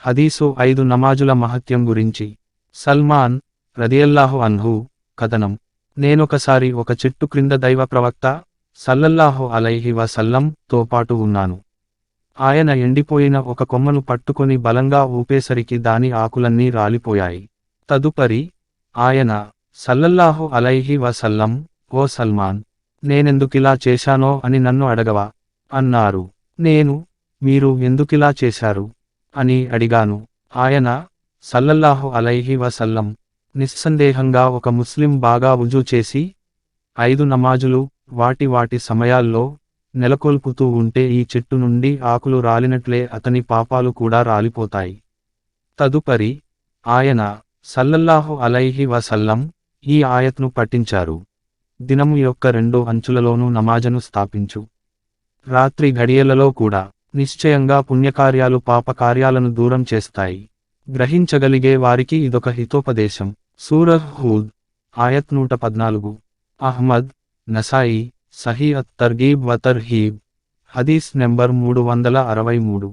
హదీసు 5 నమాజుల మహత్యం గురించి. సల్మాన్ రదియల్లాహు అన్హు కథనం. నేనొకసారి ఒక చెట్టు క్రింద దైవ ప్రవక్త సల్లల్లాహు అలైహి వసల్లం తో పాటు ఉన్నాను. ఆయన ఎండిపోయిన ఒక కొమ్మను పట్టుకొని బలంగా ఊపేసరికి దాని ఆకులన్నీ రాలిపోయాయి. తదుపరి ఆయన సల్లల్లాహు అలైహి వసల్లం, ఓ సల్మాన్, నేనెందుకిలా చేశానో అని నన్ను అడగవా అన్నారు. నేను, మీరు ఎందుకిలా చేశారు అని అడిగాను. ఆయన సల్లల్లాహు అలైహి వసల్లం, నిస్సందేహంగా ఒక ముస్లిం బాగా వుజూ చేసి 5 నమాజులు వాటి సమయాల్లో నెలకొల్పుతూ ఉంటే ఈ చెట్టు నుండి ఆకులు రాలినట్లే అతని పాపాలు కూడా రాలిపోతాయి. తదుపరి ఆయన సల్లల్లాహు అలైహి వసల్లం ఈ ఆయత్ను పఠించారు. దినము యొక్క 2 అంచులలోనూ నమాజను స్థాపించు. రాత్రి ఘడియలలో కూడా నిశ్చయంగా పుణ్యకార్యాలు పాపకార్యాలను దూరం చేస్తాయి. గ్రహించగలిగే వారికి ఇదొక హితోపదేశం. సూరహ్ హూద్ ఆయత్ 114. అహ్మద్, నసాయి, సహీ అత్ తర్గీబ్ వ తర్హీబ్, హదీస్ నెంబర్ 363.